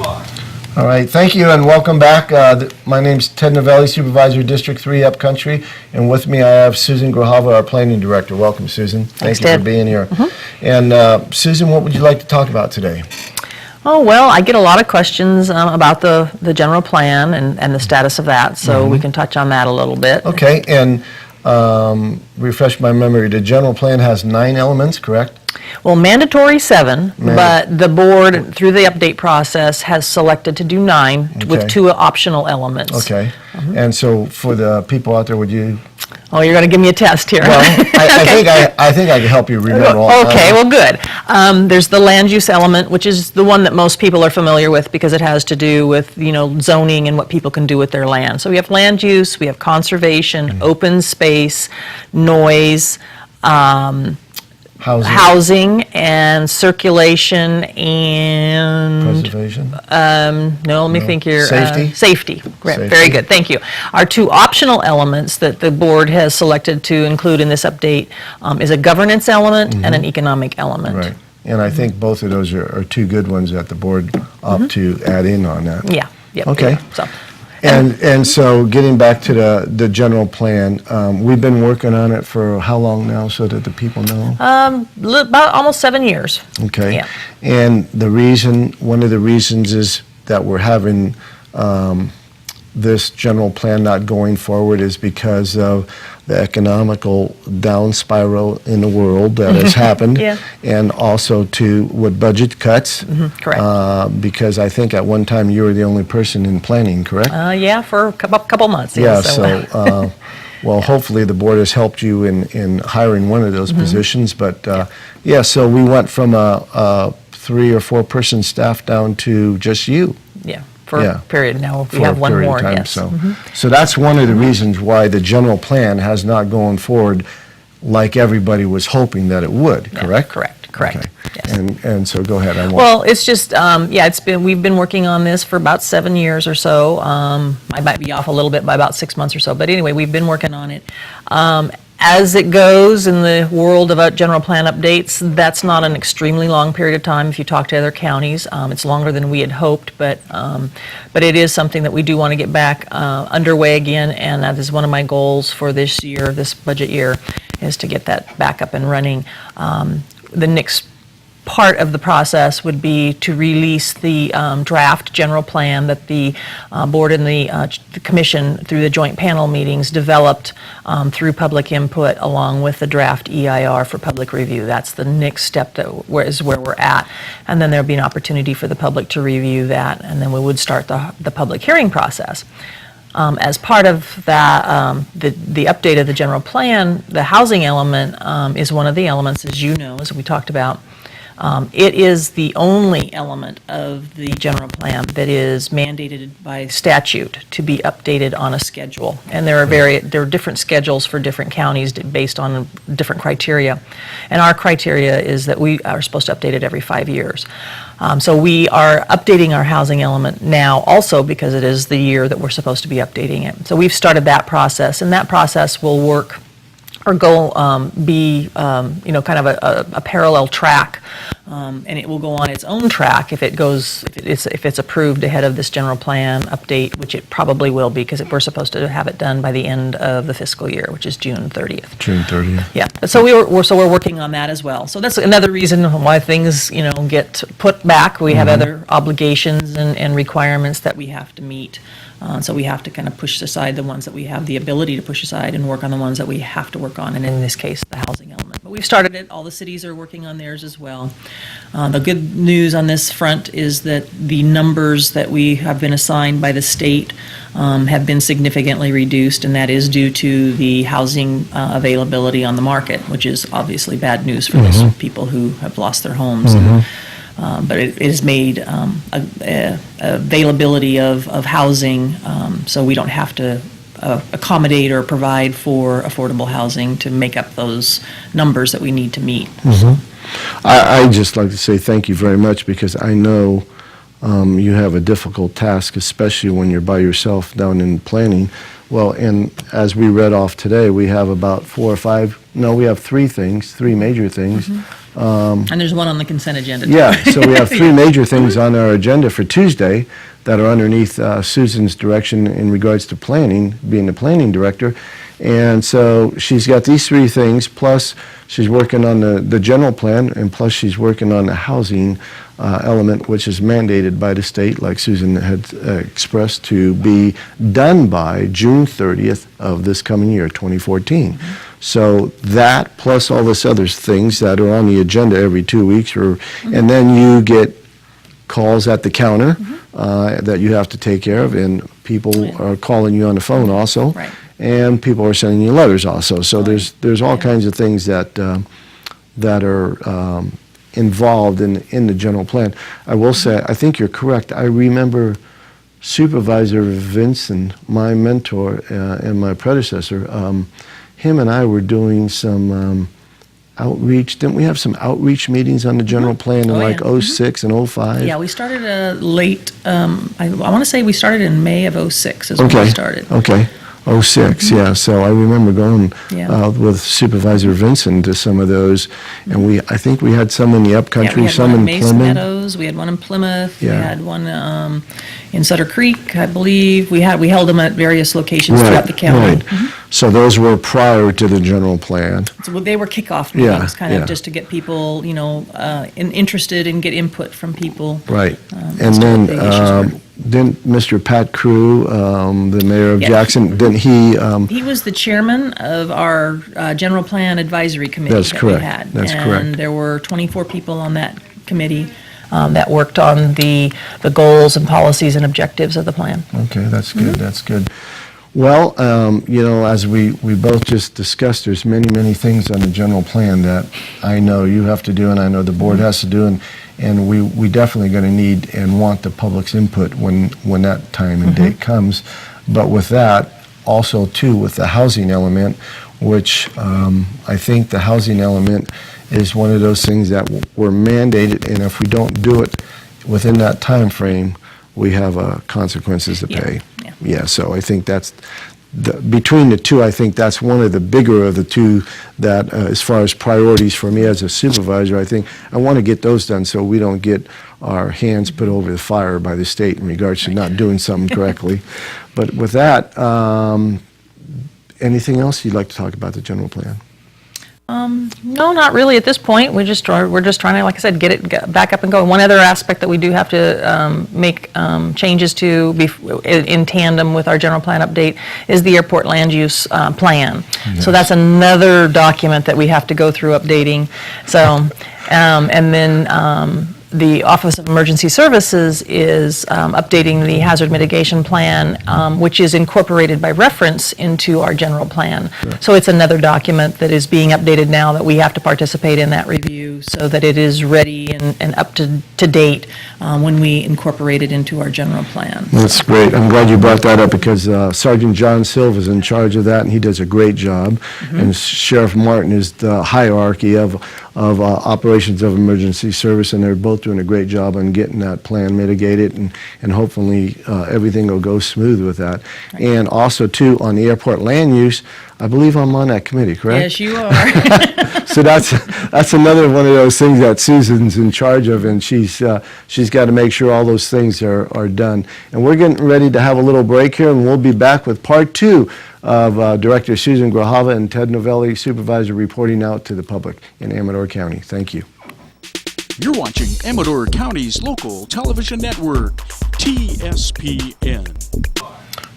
All right, thank you and welcome back. My name's Ted Novelli, Supervisor, District 3 Upcountry, and with me I have Susan Grijalva, our Planning Director. Welcome, Susan. Thank you for being here. And Susan, what would you like to talk about today? Oh, well, I get a lot of questions about the general plan and the status of that, so we can touch on that a little bit. Okay, and refresh my memory, the general plan has 9 elements, correct? Well, mandatory 7, but the board, through the update process, has selected to do 9 with 2 optional elements. Okay, and so for the people out there, would you? Oh, you're going to give me a test here. Well, I think I can help you remember all. Okay, well, good. There's the land use element, which is the one that most people are familiar with because it has to do with, zoning and what people can do with their land. So we have land use, we have conservation, open space, noise, housing and circulation and preservation. No, let me think here. Safety. Safety. Great. Very good. Thank you. Our 2 optional elements that the board has selected to include in this update is a governance element and an economic element. Right. And I think both of those are 2 good ones that the board opt to add in on that. Yeah. Yep. Okay. Yeah. So. And so getting back to the general plan, we've been working on it for how long now so that the people know? About almost 7 years. Okay. Yeah. And one of the reasons is that we're having this general plan not going forward is because of the economical down spiral in the world that has happened, and also with budget cuts. Correct. Because I think at one time you were the only person in planning, correct? Yeah, for a couple months. Yeah, so well, hopefully the board has helped you in hiring one of those positions, but yeah, so we went from a 3 or 4 person staff down to just you. Yeah. For a period now. We have one more, yes. So that's one of the reasons why the general plan has not gone forward like everybody was hoping that it would, correct? Correct. Okay. Yes. And so go ahead. Well, it's just, we've been working on this for about 7 years or so. I might be off a little bit by about 6 months or so, but anyway, we've been working on it. As it goes in the world of general plan updates, that's not an extremely long period of time if you talk to other counties. It's longer than we had hoped, but it is something that we do want to get back underway again, and that is one of my goals for this year, this budget year, is to get that back up and running. The next part of the process would be to release the draft general plan that the board and the commission through the joint panel meetings developed through public input along with the draft EIR for public review. That's the next step is where we're at. And then there'll be an opportunity for the public to review that, and then we would start the public hearing process. As part of that, the update of the general plan, the housing element is one of the elements, as you know, as we talked about. It is the only element of the general plan that is mandated by statute to be updated on a schedule. And there are different schedules for different counties based on different criteria. And our criteria is that we are supposed to update it every 5 years. So we are updating our housing element now also because it is the year that we're supposed to be updating it. So we've started that process, and that process will work or be kind of a parallel track, and it will go on its own track if it's approved ahead of this general plan update, which it probably will be because we're supposed to have it done by the end of the fiscal year, which is June 30th. June 30th. Yeah. So we're working on that as well. So that's another reason why things get put back. We have other obligations and requirements that we have to meet. So we have to kind of push aside the ones that we have the ability to push aside and work on the ones that we have to work on, and in this case, the housing element. But we've started it. All the cities are working on theirs as well. The good news on this front is that the numbers that we have been assigned by the state have been significantly reduced, and that is due to the housing availability on the market, which is obviously bad news for those people who have lost their homes. But it has made availability of housing so we don't have to accommodate or provide for affordable housing to make up those numbers that we need to meet. I'd just like to say thank you very much because I know you have a difficult task, especially when you're by yourself down in planning. Well, and as we read off today, we have about 4 or 5, no, we have 3 major things And there's one on the consent agenda, too. Yeah, so we have three major things on our agenda for Tuesday that are underneath Susan's direction in regards to planning, being the planning director. And so she's got these three things, plus she's working on the general plan, and plus she's working on the housing element, which is mandated by the state, like Susan had expressed, to be done by June 30th of this coming year, 2014. So that, plus all this other things that are on the agenda every 2 weeks, and then you get calls at the counter that you have to take care of, and people are calling you on the phone also. Right. And people are sending you letters also. So there's all kinds of things that are involved in the general plan. I will say, I think you're correct. I remember Supervisor Vinson, my mentor and my predecessor, him and I were doing some outreach. Didn't we have some outreach meetings on the general plan in like 06 and 05? Yeah, we started late, I want to say we started in May of 06 is when we started. Okay. 06, yeah. So I remember going with Supervisor Vinson to some of those, and I think we had some in the upcountry, some in Mason Plymouth. Meadows, we had one in Plymouth, we Yeah. had one in Sutter Creek, I believe. We held them at various locations throughout the county. Right. So those were prior to the general plan. So they were kickoff Yeah, meetings, kind yeah. of just to get people, interested and get input from people. Right. And And so then, the issues were- didn't Mr. Pat Crew, the mayor of Yeah. Jackson, didn't he, He was the chairman of our general plan advisory committee That's that correct. we had. That's And correct. there were 24 people on that committee that worked on the goals and policies and objectives of the plan. okay, that's good, that's good. Well, as we both just discussed, there's many things on the general plan that I know you have to do, and I know the board has to do, and we definitely going to need and want the public's input when that time and date comes. But with that, also too, with the housing element, which I think the housing element is one of those things that were mandated, and if we don't do it within that time frame, we have consequences to pay. Yeah, so I think that's, between the two, I think that's one of the bigger of the two that, as far as priorities for me as a supervisor, I think I want to get those done so we don't get our hands put over the fire by the state in regards to not doing something correctly. But with that, anything else you'd like to talk about the general plan? No, not really at this point. We're just trying to, like I said, get back up and going. One other aspect that we do have to make changes to in tandem with our general plan update is the airport land use plan. Yes. So that's another document that we have to go through updating. So, and then the Office of Emergency Services is updating the hazard mitigation plan, which is incorporated by reference into our general plan. Sure. So it's another document that is being updated now that we have to participate in that review so that it is ready and up to date when we incorporate it into our general plan. That's great. I'm glad you brought that up because Sergeant John Silva is in charge of that, and he does a great job. And Sheriff Martin is the hierarchy of operations of emergency service, and they're both doing a great job on getting that plan mitigated, and hopefully everything will go smooth with that. Right. And also, too, on the airport land use, I believe I'm on that committee, correct? Yes, you are. So that's another one of those things that Susan's in charge of, and she's got to make sure all those things are done. And we're getting ready to have a little break here, and we'll be back with part 2 of Director Susan Grijalva and Ted Novelli, Supervisor, reporting out to the public in Amador County. Thank you. You're watching Amador County's local television network, TSPN.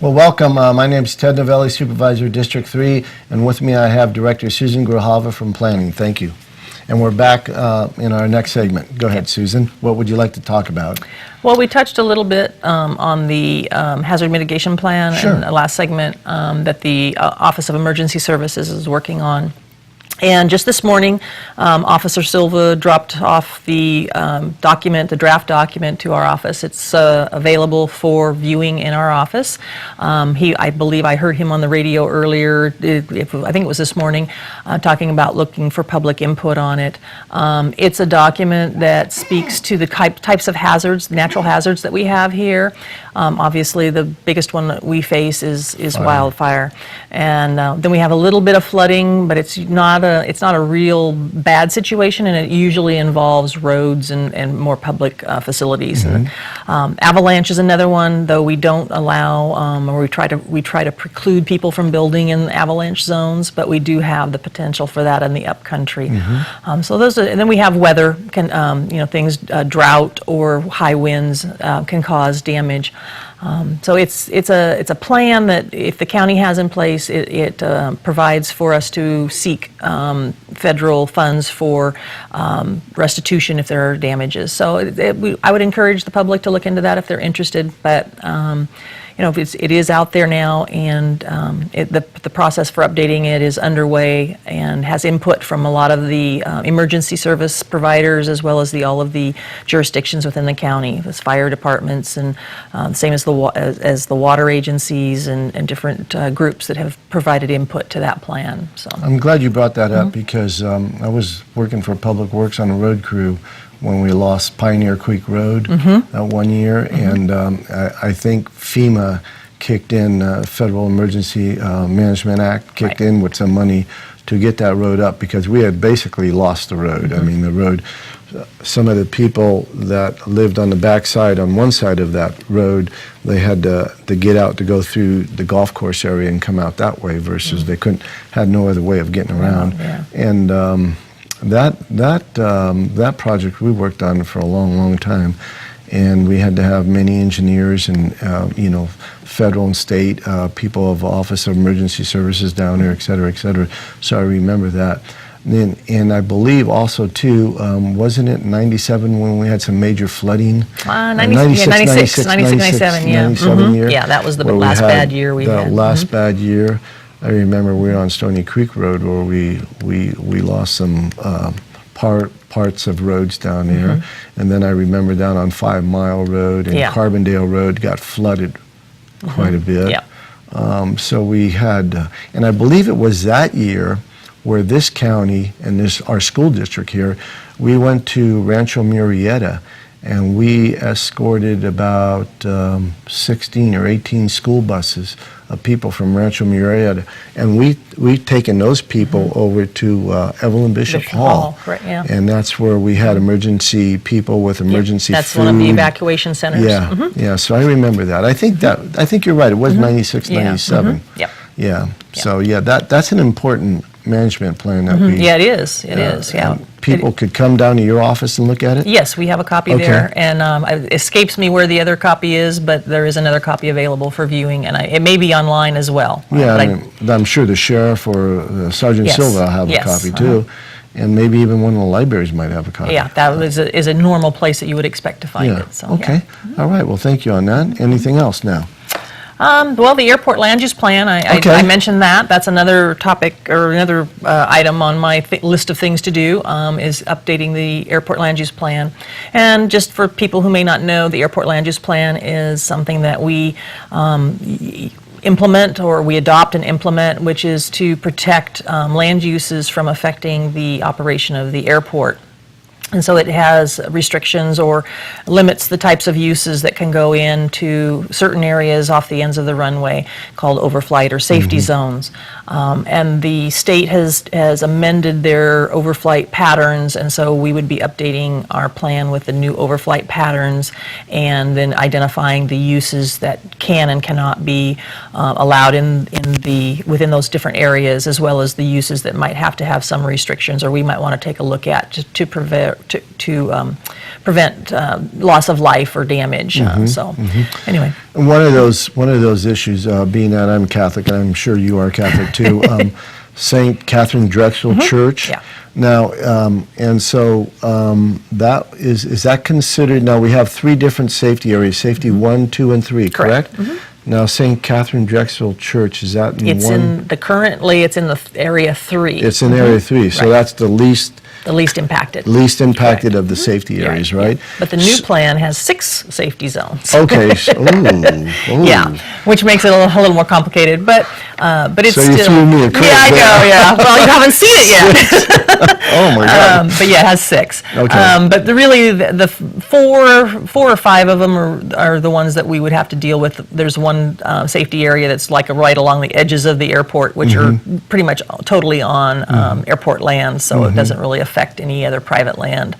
Well, welcome. My name is Ted Novelli, Supervisor, District 3, and with me I have Director Susan Grijalva from Planning. Thank you. And we're back in our next segment. Go ahead, Susan. What would you like to talk about? Well, we touched a little bit on the hazard mitigation plan Sure. in the last segment that the Office of Emergency Services is working on. And just this morning, Officer Silva dropped off the document, the draft document, to our office. It's available for viewing in our office. I believe I heard him on the radio earlier, I think it was this morning, talking about looking for public input on it. It's a document that speaks to the types of hazards, natural hazards that we have here. Obviously, the biggest one that we face is wildfire. And then we have a little bit of flooding, but it's not it's not a real bad situation, and it usually involves roads and more public facilities. And, avalanche is another one, though we don't allow, or we try to preclude people from building in avalanche zones, but we do have the potential for that in the upcountry. So those are, and then we have weather, things, drought or high winds can cause damage. So it's a plan that if the county has in place, it provides for us to seek federal funds for restitution if there are damages. So I would encourage the public to look into that if they're interested. But it is out there now, and the process for updating it is underway and has input from a lot of the emergency service providers as well as all of the jurisdictions within the county, as fire departments and same as the water agencies and different groups that have provided input to that plan. So I'm glad you brought that up because I was working for Public Works on a road crew when we lost Pioneer Creek Road that one year, and I think FEMA kicked in, Federal Emergency Management Act kicked in with some money to get that road up because we had basically lost the road. I mean, the road, some of the people that lived on the backside on one side of that road, they had to get out to go through the golf course area and come out that way versus they had no other way of getting around. And that project we worked on for a long time, and we had to have many engineers and federal and state people of Office of Emergency Services down there, et cetera, so I remember that. And I believe also too, wasn't it 97 when we had some major flooding? 96, 97, yeah. 97 year. Yeah, that was the last bad year we had. That last bad year. I remember we were on Stony Creek Road where we lost some parts of roads down there. And then I remember down on 5 Mile Road and Carbondale Road got flooded quite a bit. So we had, and I believe it was that year where this county and our school district here, we went to Rancho Murrieta and we escorted about 16 or 18 school buses of people from Rancho Murrieta, and we've taken those people over to Evelyn Bishop Hall. Right, yeah. And that's where we had emergency people with emergency that's food. One of the evacuation centers. Yeah, so I remember that. I think you're right. It was 96, 97. Yeah. So that's an important management plan that we. Yeah, it is. It is. Yeah. People could come down to your office and look at it? Yes, we have a copy there, and it escapes me where the other copy is, but there is another copy available for viewing, and it may be online as well. Yeah, I'm sure the sheriff or Sergeant Silva will have a copy too, and maybe even one of the libraries might have a copy. Yeah, that is a normal place that you would expect to find it. So, okay. All right, well, thank you on that. Anything else now? Well, the airport land use plan, I mentioned that. That's another topic or another item on my list of things to do is updating the airport land use plan. And just for people who may not know, the airport land use plan is something that we implement or we adopt and implement, which is to protect land uses from affecting the operation of the airport. And so it has restrictions or limits the types of uses that can go into certain areas off the ends of the runway called overflight or safety zones. And the state has amended their overflight patterns, and so we would be updating our plan with the new overflight patterns and then identifying the uses that can and cannot be allowed within those different areas, as well as the uses that might have to have some restrictions or we might want to take a look at to prevent loss of life or damage. Anyway. And one of those issues, being that I'm Catholic, and I'm sure you are Catholic too, St. Catherine Drexel Church. Yeah. Now, and so that is that considered? Now we have 3 different safety areas: safety 1, 2, and 3. Correct. Now, St. Catherine Drexel Church, is that in currently it's in the area 3. It's in area 3, so that's the least The least impacted. least impacted of the safety areas, right? But the new plan has 6 safety zones. Okay, ooh. Yeah, which makes it a little more complicated, but it's So still. you threw me a curve Yeah, I there. know, yeah. Well, you haven't seen it yet. Oh, my God. But yeah, it has 6. Okay. But the 4 or 5 of them are the ones that we would have to deal with. There's one safety area that's like right along the edges of the airport, which are pretty much totally on airport land, so it doesn't really affect any other private land.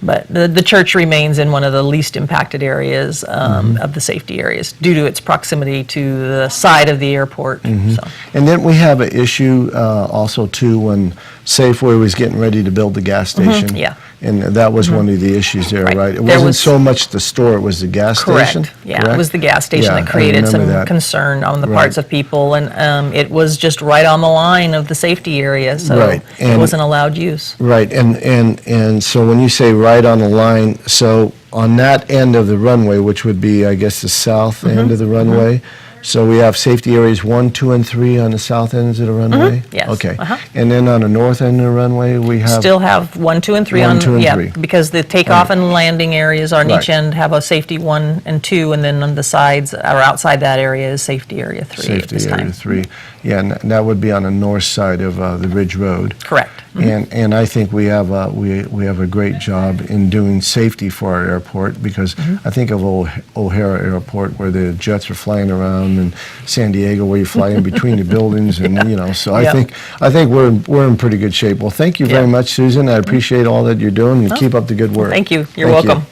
But the church remains in one of the least impacted areas of the safety areas due to its proximity to the side of the airport. So. And then we have an issue also too when Safeway was getting ready to build the gas station. Yeah. And that was one of the issues there, Right. right? It There wasn't was- so much the store, it was the gas station? Correct. Yeah, it was the gas station Yeah, that I created some remember that. concern on the Right. parts of people, and it was just right on the line of the safety area, so Right, it and- wasn't allowed use. Right, and so when you say right on the line, so on that end of the runway, which would be, I guess, the south end of the runway, so we have safety areas 1, 2, and 3 on the south ends of the runway? Yes, Okay. uh-huh. And then on the north end of the runway, we have? Still have 1, 2, and 3 1, on, 2, and yeah, 3. because the takeoff and landing areas on each Right. end have a safety 1 and 2, and then on the sides, or outside that area is safety area 3 at Safety this area time. 3. Yeah, and that would be on the north side of the Ridge Road. Correct. And I think we have a great job in doing safety for our airport, because I think of O'Hara Airport where the jets are flying around, and San Diego where you fly in between the buildings, and so Yeah. I think we're in pretty good shape. Well, thank you very Yeah. much, Susan. I appreciate all that you're doing, and keep up the good work. Thank you. You're Thank you. welcome.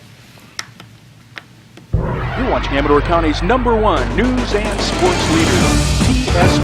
You're watching Amador County's #1 news and sports leader, TSPN.